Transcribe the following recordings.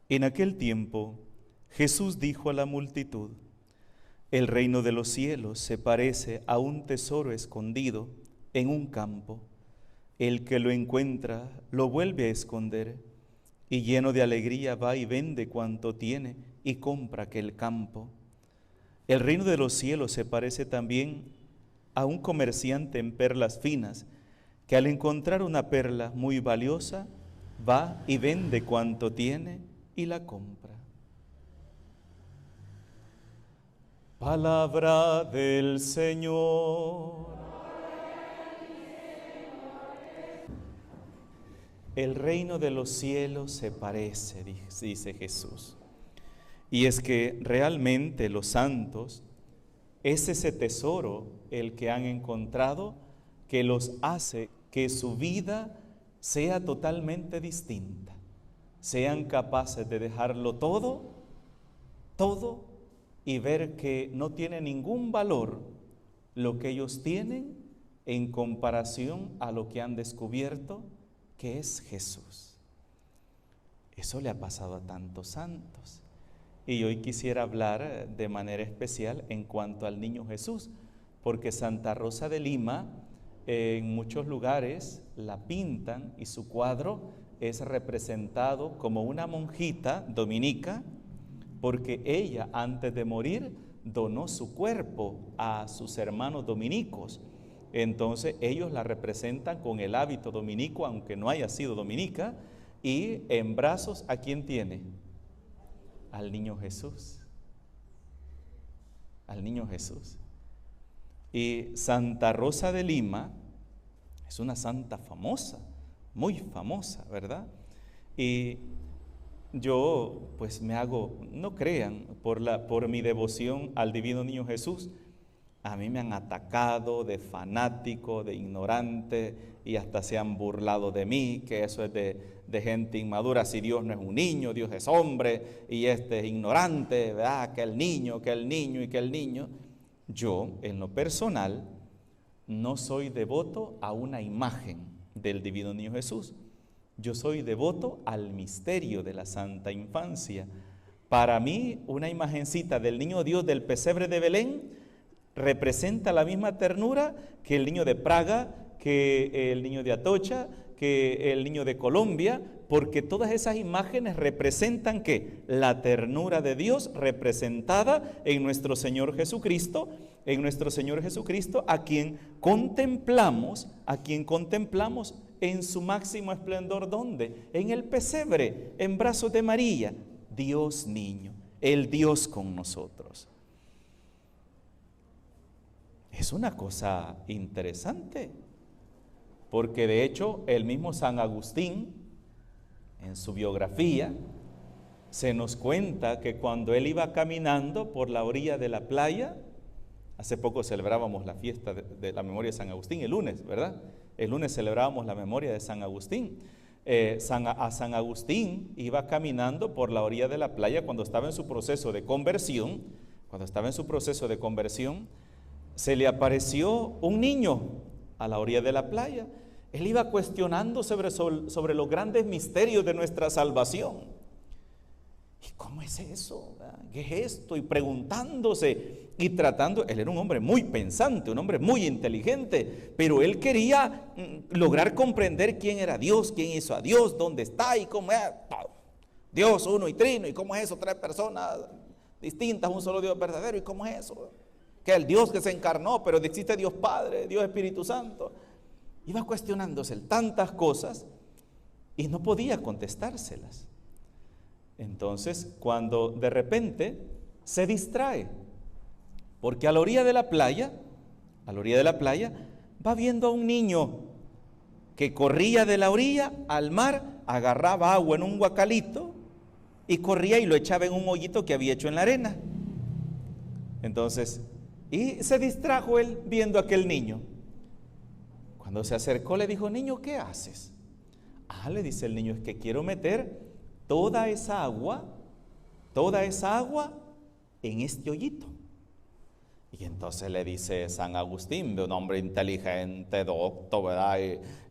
En aquel tiempo, Jesús dijo a la multitud: el reino de los cielos se parece a un tesoro escondido en un campo. El que lo encuentra lo vuelve a esconder, y lleno de alegría va y vende cuanto tiene y compra aquel campo. El reino de los cielos se parece también a un comerciante en perlas finas, que al encontrar una perla muy valiosa, va y vende cuanto tiene y la compra. Palabra del Señor. El reino de los cielos se parece, dice Jesús. Y es que realmente los santos es ese tesoro el que han encontrado que los hace que su vida sea totalmente distinta. Sean capaces de dejarlo todo, y ver que no tiene ningún valor lo que ellos tienen en comparación a lo que han descubierto que es Jesús. Eso le ha pasado a tantos santos. Y hoy quisiera hablar de manera especial en cuanto al niño Jesús, porque Santa Rosa de Lima en muchos lugares la pintan y su cuadro es representado como una monjita dominica, porque ella antes de morir donó su cuerpo a sus hermanos dominicos. Entonces ellos la representan con el hábito dominico, aunque no haya sido dominica, y en brazos, ¿a quién tiene? Al niño Jesús. Al niño Jesús. Y Santa Rosa de Lima es una santa famosa, muy famosa, ¿verdad? Y yo pues me hago, no crean, por mi devoción al divino niño Jesús, a mí me han atacado de fanático, de ignorante, y hasta se han burlado de mí, que eso es de gente inmadura. Si Dios no es un niño, Dios es hombre, y este es ignorante, ¿verdad? Que el niño. Yo, en lo personal, no soy devoto a una imagen del divino niño Jesús. Yo soy devoto al misterio de la Santa Infancia. Para mí, una imagencita del niño Dios del pesebre de Belén representa la misma ternura que el niño de Praga, que el niño de Atocha, que el niño de Colombia, porque todas esas imágenes representan ¿qué? La ternura de Dios representada en nuestro Señor Jesucristo, a quien contemplamos en su máximo esplendor. ¿Dónde? En el pesebre, en brazos de María, Dios niño, el Dios con nosotros. Es una cosa interesante, porque de hecho el mismo San Agustín, en su biografía, se nos cuenta que cuando él iba caminando por la orilla de la playa, hace poco celebrábamos la fiesta de la memoria de San Agustín, el lunes, ¿verdad? El lunes celebrábamos la memoria de San Agustín. San Agustín iba caminando por la orilla de la playa cuando estaba en su proceso de conversión, se le apareció un niño a la orilla de la playa. Él iba cuestionando sobre los grandes misterios de nuestra salvación. ¿Y cómo es eso? ¿Qué es esto? Y preguntándose y tratando. Él era un hombre muy pensante, un hombre muy inteligente, pero él quería lograr comprender quién era Dios, quién hizo a Dios, dónde está y cómo es Dios uno y trino, y cómo es eso, tres personas distintas, un solo Dios verdadero, y cómo es eso, que el Dios que se encarnó, pero existe Dios Padre, Dios Espíritu Santo. Iba cuestionándose tantas cosas y no podía contestárselas. Entonces, cuando de repente se distrae, porque a la orilla de la playa, va viendo a un niño que corría de la orilla al mar, agarraba agua en un guacalito y corría y lo echaba en un hoyito que había hecho en la arena. Entonces, y se distrajo él viendo a aquel niño. Cuando se acercó le dijo: niño, ¿qué haces? Le dice el niño: es que quiero meter toda esa agua en este hoyito. Y entonces le dice San Agustín, de un hombre inteligente, docto, ¿verdad?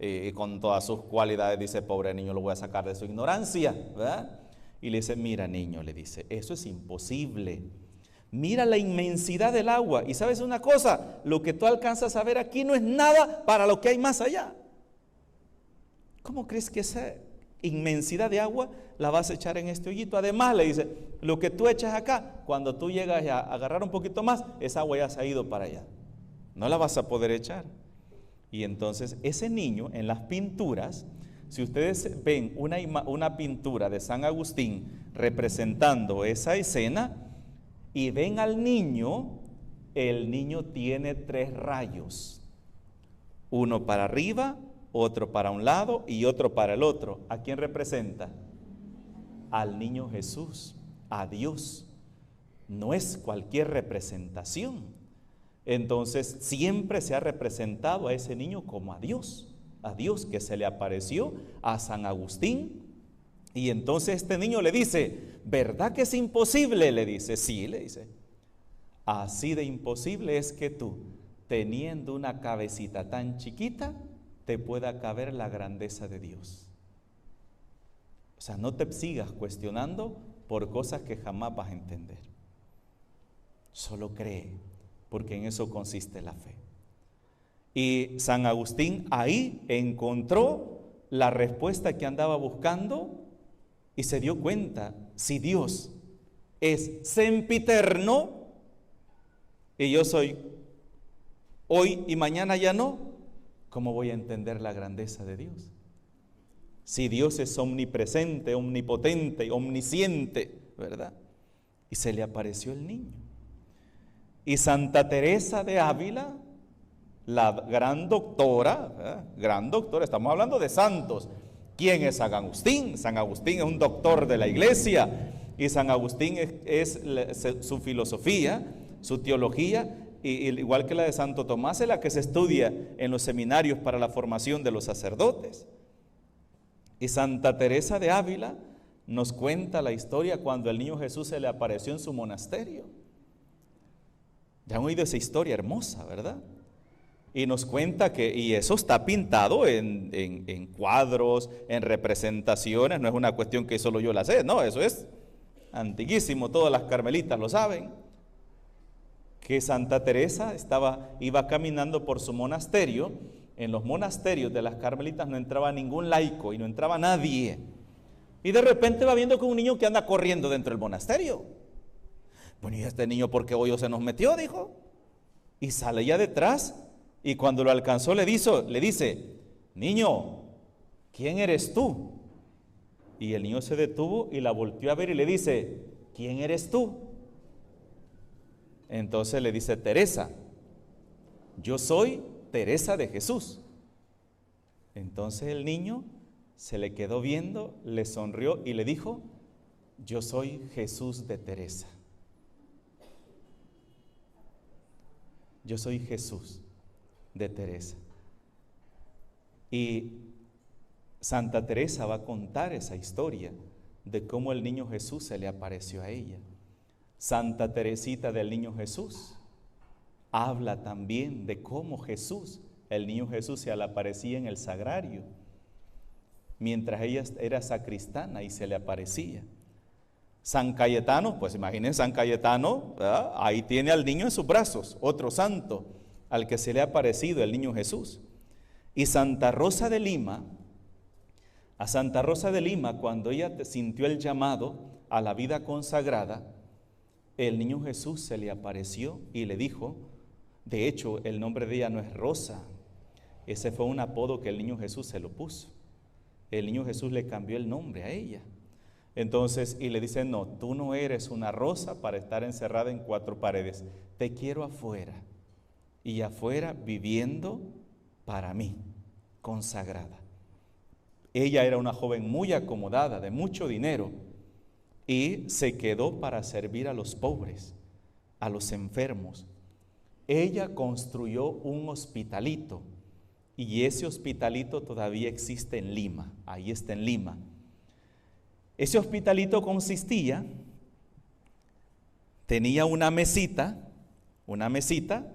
Y con todas sus cualidades, dice: pobre niño, lo voy a sacar de su ignorancia, ¿verdad? Y le dice, mira niño, le dice, eso es imposible. Mira la inmensidad del agua. Y sabes una cosa, lo que tú alcanzas a ver aquí no es nada para lo que hay más allá. ¿Cómo crees que esa inmensidad de agua la vas a echar en este hoyito? Además le dice, lo que tú echas acá, cuando tú llegas a agarrar un poquito más, esa agua ya se ha ido para allá. No la vas a poder echar. Y entonces ese niño en las pinturas, si ustedes ven una pintura de San Agustín representando esa escena y ven al niño, el niño tiene 3 rayos. Uno para arriba, otro para un lado y otro para el otro. ¿A quién representa? Al niño Jesús, a Dios. No es cualquier representación. Entonces siempre se ha representado a ese niño como a Dios que se le apareció a San Agustín. Y entonces este niño le dice, ¿verdad que es imposible? Le dice, sí, le dice. Así de imposible es que tú, teniendo una cabecita tan chiquita, te pueda caber la grandeza de Dios. O sea, no te sigas cuestionando por cosas que jamás vas a entender. Solo cree, porque en eso consiste la fe. Y San Agustín ahí encontró la respuesta que andaba buscando y se dio cuenta, si Dios es sempiterno y yo soy hoy y mañana ya no, ¿cómo voy a entender la grandeza de Dios? Si Dios es omnipresente, omnipotente, omnisciente, ¿verdad? Y se le apareció el niño. Y Santa Teresa de Ávila, la gran doctora, estamos hablando de santos. ¿Quién es San Agustín? San Agustín es un doctor de la iglesia, y San Agustín es su filosofía, su teología, y igual que la de Santo Tomás, es la que se estudia en los seminarios para la formación de los sacerdotes. Y Santa Teresa de Ávila nos cuenta la historia cuando el niño Jesús se le apareció en su monasterio. Ya han oído esa historia hermosa, ¿verdad? Y nos cuenta y eso está pintado en cuadros, en representaciones, no es una cuestión que solo yo la sé, no, eso es antiguísimo, todas las carmelitas lo saben, que Santa Teresa iba caminando por su monasterio. En los monasterios de las carmelitas no entraba ningún laico y no entraba nadie. Y de repente va viendo que un niño que anda corriendo dentro del monasterio. Bueno, ¿y este niño por qué hoyo se nos metió? Dijo. Y sale ya detrás, y cuando lo alcanzó le dice, niño, ¿quién eres tú? Y el niño se detuvo y la volteó a ver y le dice, ¿quién eres tú? Entonces le dice, Teresa, yo soy Teresa de Jesús. Entonces el niño se le quedó viendo, le sonrió y le dijo, yo soy Jesús de Teresa. Yo soy Jesús de Teresa. Y Santa Teresa va a contar esa historia de cómo el niño Jesús se le apareció a ella. Santa Teresita del Niño Jesús habla también de cómo Jesús, el niño Jesús, se le aparecía en el sagrario, mientras ella era sacristana y se le aparecía. San Cayetano, pues imaginen San Cayetano, ¿verdad? Ahí tiene al niño en sus brazos, otro santo al que se le ha aparecido el niño Jesús. Y Santa Rosa de Lima, a Santa Rosa de Lima, cuando ella sintió el llamado a la vida consagrada, el niño Jesús se le apareció y le dijo, de hecho el nombre de ella no es Rosa, ese fue un apodo que el niño Jesús se lo puso. El niño Jesús le cambió el nombre a ella. Entonces, y le dice, no, tú no eres una rosa para estar encerrada en 4 paredes, te quiero afuera, y afuera viviendo para mí, consagrada. Ella era una joven muy acomodada, de mucho dinero, y se quedó para servir a los pobres, a los enfermos. Ella construyó un hospitalito, y ese hospitalito todavía existe en Lima, ahí está en Lima. Ese hospitalito tenía una mesita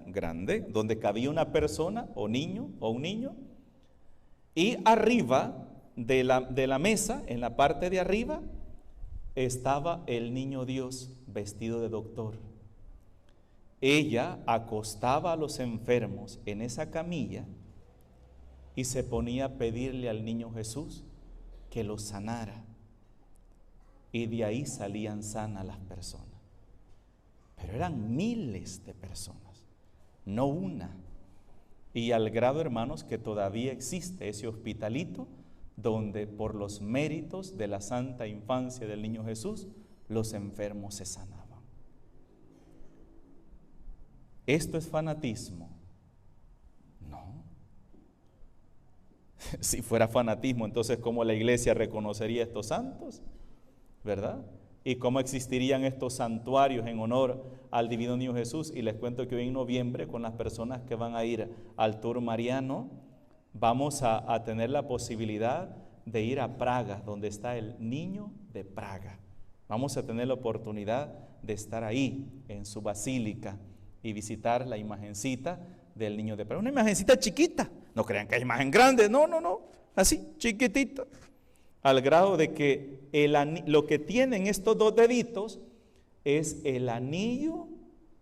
grande, donde cabía una persona o un niño, y arriba de la mesa, en la parte de arriba, estaba el niño Dios vestido de doctor. Ella acostaba a los enfermos en esa camilla y se ponía a pedirle al niño Jesús que los sanara. Y de ahí salían sanas las personas. Pero eran miles de personas, no una. Y al grado, hermanos, que todavía existe ese hospitalito donde por los méritos de la santa infancia del niño Jesús, los enfermos se sanaban. ¿Esto es fanatismo? No. Si fuera fanatismo, entonces ¿cómo la iglesia reconocería a estos santos? ¿Verdad? ¿Y cómo existirían estos santuarios en honor al divino niño Jesús? Y les cuento que hoy en noviembre, con las personas que van a ir al tour mariano, vamos a tener la posibilidad de ir a Praga, donde está el niño de Praga. Vamos a tener la oportunidad de estar ahí, en su basílica, y visitar la imagencita del niño de Praga. Una imagencita chiquita, no crean que es imagen grande, no, así, chiquitita. Al grado de que lo que tienen estos dos deditos es el anillo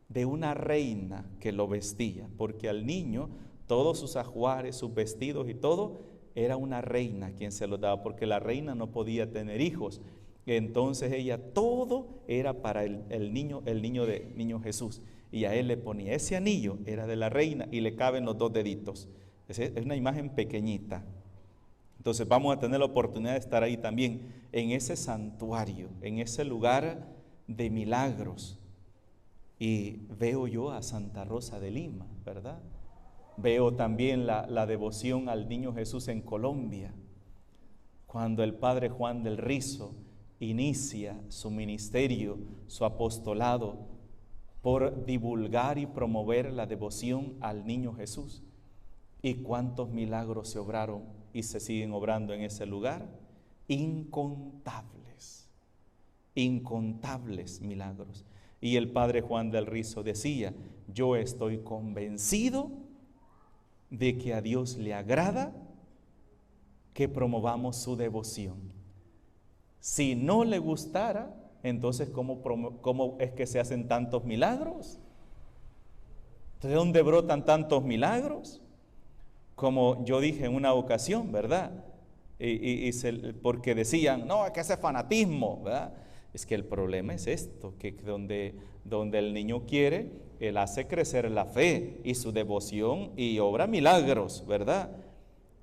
de una reina que lo vestía, porque al niño todos sus ajuares, sus vestidos y todo, era una reina quien se los daba, porque la reina no podía tener hijos. Entonces ella, todo era para el niño Jesús, y a él le ponía ese anillo, era de la reina, y le caben los dos deditos. Es una imagen pequeñita. Entonces vamos a tener la oportunidad de estar ahí también, en ese santuario, en ese lugar de milagros. Y veo yo a Santa Rosa de Lima, ¿verdad? Veo también la devoción al niño Jesús en Colombia, cuando el padre Juan del Rizo inicia su ministerio, su apostolado, por divulgar y promover la devoción al niño Jesús. ¿Y cuántos milagros se obraron y se siguen obrando en ese lugar? Incontables milagros. Y el padre Juan del Rizo decía: yo estoy convencido de que a Dios le agrada que promovamos su devoción. Si no le gustara, entonces ¿cómo es que se hacen tantos milagros? ¿De dónde brotan tantos milagros? Como yo dije en una ocasión, ¿verdad? Porque decían, no, es que ese fanatismo, ¿verdad? Es que el problema es esto, que donde el niño quiere, él hace crecer la fe y su devoción y obra milagros, ¿verdad?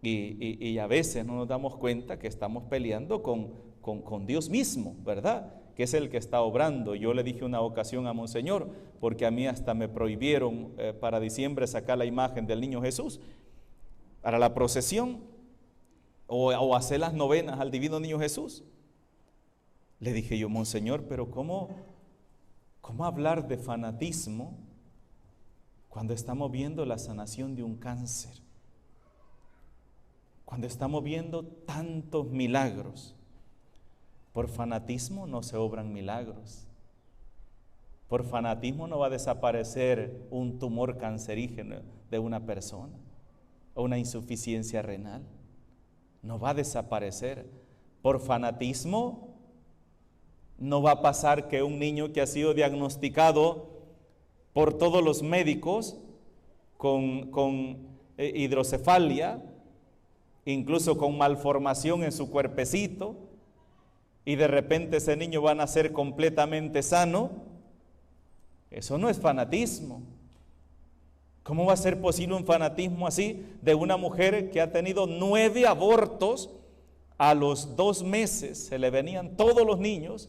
Y a veces no nos damos cuenta que estamos peleando con Dios mismo, ¿verdad? Que es el que está obrando. Yo le dije una ocasión a Monseñor, porque a mí hasta me prohibieron para diciembre sacar la imagen del niño Jesús para la procesión o hacer las novenas al divino niño Jesús. Le dije yo, Monseñor, pero ¿cómo hablar de fanatismo cuando estamos viendo la sanación de un cáncer? Cuando estamos viendo tantos milagros. Por fanatismo no se obran milagros. Por fanatismo no va a desaparecer un tumor cancerígeno de una persona o una insuficiencia renal. No va a desaparecer. Por fanatismo no va a pasar que un niño que ha sido diagnosticado por todos los médicos con hidrocefalia, incluso con malformación en su cuerpecito, y de repente ese niño va a nacer completamente sano. Eso no es fanatismo. ¿Cómo va a ser posible un fanatismo así de una mujer que ha tenido 9 abortos? A los 2 meses se le venían todos los niños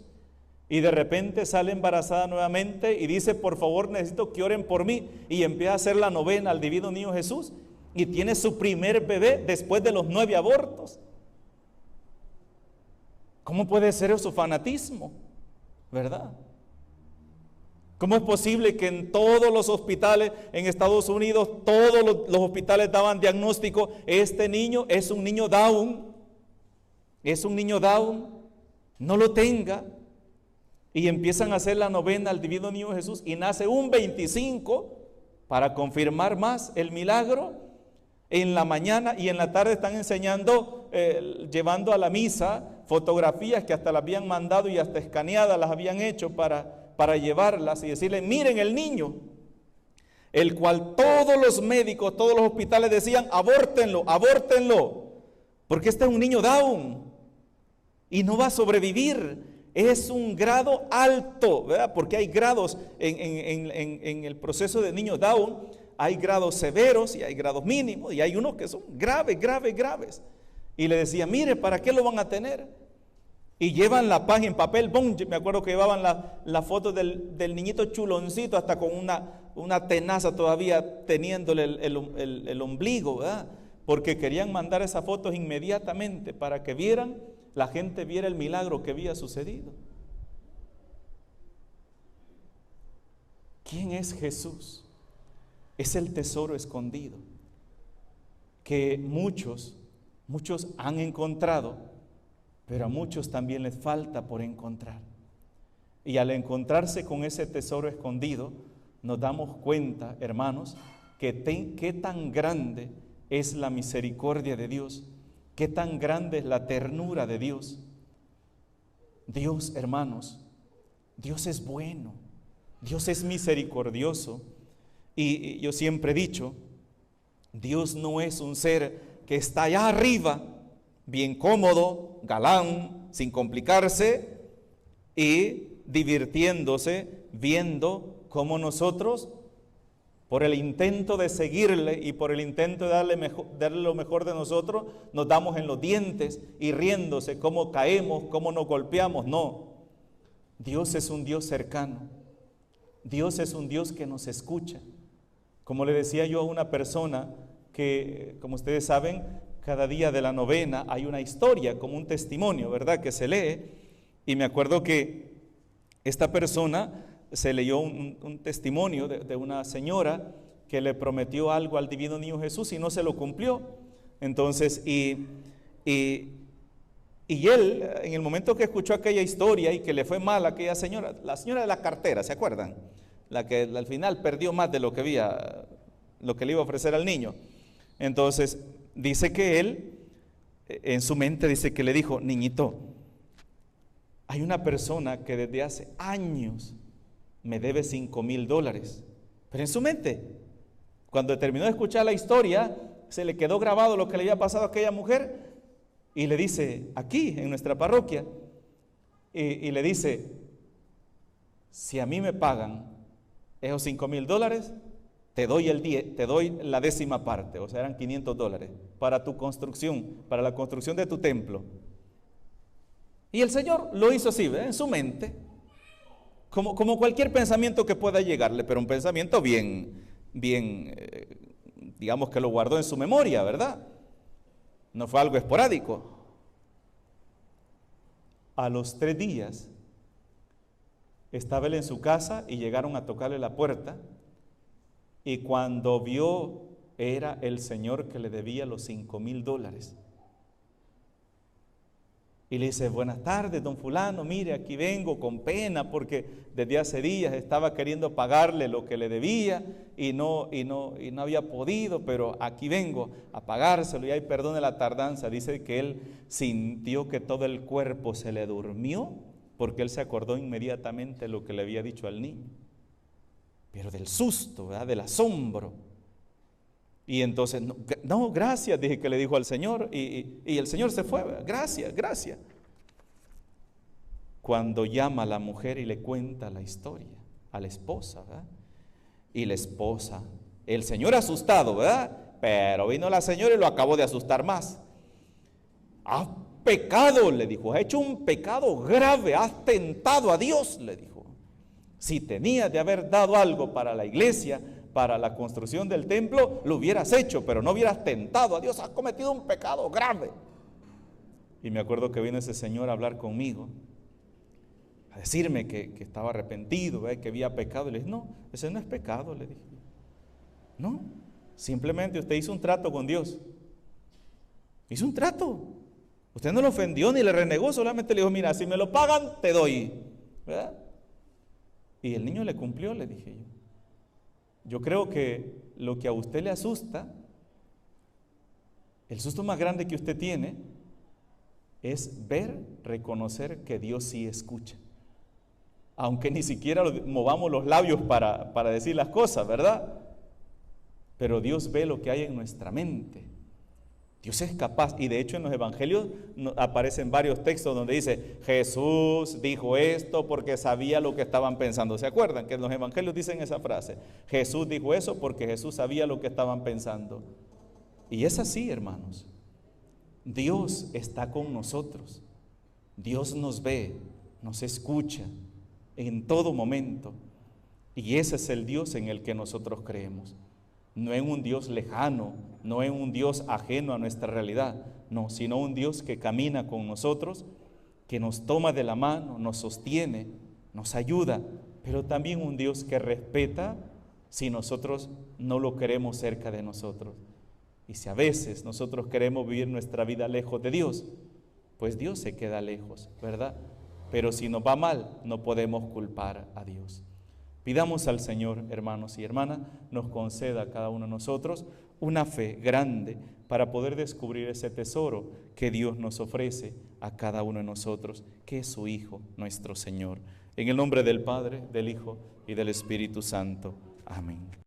y de repente sale embarazada nuevamente y dice, por favor, necesito que oren por mí, y empieza a hacer la novena al divino niño Jesús y tiene su primer bebé después de los 9 abortos. ¿Cómo puede ser eso fanatismo? ¿Verdad? ¿Cómo es posible que en todos los hospitales en Estados Unidos, todos los hospitales daban diagnóstico, este niño es un niño Down, no lo tenga? Y empiezan a hacer la novena al divino niño Jesús y nace un 25 para confirmar más el milagro. En la mañana y en la tarde están enseñando, llevando a la misa fotografías que hasta las habían mandado y hasta escaneadas las habían hecho para llevarlas y decirle, miren el niño, el cual todos los médicos, todos los hospitales decían, abórtenlo, abórtenlo, porque este es un niño Down y no va a sobrevivir. Es un grado alto, ¿verdad? Porque hay grados en el proceso de niño Down, hay grados severos y hay grados mínimos, y hay unos que son graves. Y le decía, mire, ¿para qué lo van a tener? Y llevan la página en papel, ¡bum! Me acuerdo que llevaban la foto del niñito chuloncito, hasta con una tenaza todavía teniéndole el ombligo, ¿verdad? Porque querían mandar esas fotos inmediatamente para que la gente viera el milagro que había sucedido. ¿Quién es Jesús? Es el tesoro escondido que muchos han encontrado, pero a muchos también les falta por encontrar. Y al encontrarse con ese tesoro escondido, nos damos cuenta, hermanos, que qué tan grande es la misericordia de Dios, qué tan grande es la ternura de Dios. Dios, hermanos, Dios es bueno, Dios es misericordioso. Y yo siempre he dicho, Dios no es un ser que está allá arriba, bien cómodo, galán, sin complicarse y divirtiéndose, viendo cómo nosotros, por el intento de seguirle y por el intento de darle lo mejor de nosotros, nos damos en los dientes y riéndose, cómo caemos, cómo nos golpeamos. No, Dios es un Dios cercano, Dios es un Dios que nos escucha. Como le decía yo a una persona que, como ustedes saben, cada día de la novena hay una historia, como un testimonio, ¿verdad?, que se lee. Y me acuerdo que esta persona se leyó un testimonio de una señora que le prometió algo al divino niño Jesús y no se lo cumplió. Entonces, y él, en el momento que escuchó aquella historia y que le fue mal a aquella señora, la señora de la cartera, ¿se acuerdan? La que al final perdió más de lo que le iba a ofrecer al niño. Entonces, dice que él, en su mente, dice que le dijo, niñito, hay una persona que desde hace años me debe $5,000. Pero en su mente, cuando terminó de escuchar la historia, se le quedó grabado lo que le había pasado a aquella mujer y le dice, aquí en nuestra parroquia, y le dice, si a mí me pagan esos $5,000, te doy la 10ª parte, o sea, eran $500 para tu construcción, para la construcción de tu templo. Y el Señor lo hizo así, ¿verdad?, en su mente, como cualquier pensamiento que pueda llegarle, pero un pensamiento bien, digamos que lo guardó en su memoria, ¿verdad? No fue algo esporádico. A los 3 días estaba él en su casa y llegaron a tocarle la puerta, y cuando vio, era el señor que le debía los $5,000. Y le dice, buenas tardes, don fulano, mire, aquí vengo con pena porque desde hace días estaba queriendo pagarle lo que le debía y no había podido, pero aquí vengo a pagárselo y ay, perdone la tardanza. Dice que él sintió que todo el cuerpo se le durmió porque él se acordó inmediatamente lo que le había dicho al niño, pero del susto, ¿verdad?, del asombro. Y entonces, no, gracias, dije que le dijo al Señor, y el Señor se fue, ¿verdad? Gracias. Cuando llama a la mujer y le cuenta la historia a la esposa, ¿verdad? Y la esposa, el Señor asustado, ¿verdad? Pero vino la señora y lo acabó de asustar más. Has pecado, le dijo, has hecho un pecado grave, has tentado a Dios, le dijo. Si tenías de haber dado algo para la iglesia, para la construcción del templo, lo hubieras hecho, pero no hubieras tentado a Dios, has cometido un pecado grave. Y me acuerdo que vino ese señor a hablar conmigo, a decirme que estaba arrepentido, ¿verdad?, que había pecado. Y le dije, no, ese no es pecado, le dije. No, simplemente usted hizo un trato con Dios. Hizo un trato. Usted no lo ofendió ni le renegó, solamente le dijo, mira, si me lo pagan, te doy, ¿verdad? Y el niño le cumplió, le dije yo. Yo creo que lo que a usted le asusta, el susto más grande que usted tiene, es ver, reconocer que Dios sí escucha. Aunque ni siquiera movamos los labios para decir las cosas, ¿verdad? Pero Dios ve lo que hay en nuestra mente. Dios es capaz, y de hecho en los evangelios aparecen varios textos donde dice, Jesús dijo esto porque sabía lo que estaban pensando. ¿Se acuerdan que en los evangelios dicen esa frase? Jesús dijo eso porque Jesús sabía lo que estaban pensando. Y es así, hermanos. Dios está con nosotros. Dios nos ve, nos escucha en todo momento. Y ese es el Dios en el que nosotros creemos. No en un Dios lejano, no en un Dios ajeno a nuestra realidad, no, sino un Dios que camina con nosotros, que nos toma de la mano, nos sostiene, nos ayuda, pero también un Dios que respeta si nosotros no lo queremos cerca de nosotros. Y si a veces nosotros queremos vivir nuestra vida lejos de Dios, pues Dios se queda lejos, ¿verdad? Pero si nos va mal, no podemos culpar a Dios. Pidamos al Señor, hermanos y hermanas, nos conceda a cada uno de nosotros una fe grande para poder descubrir ese tesoro que Dios nos ofrece a cada uno de nosotros, que es su Hijo, nuestro Señor. En el nombre del Padre, del Hijo y del Espíritu Santo. Amén.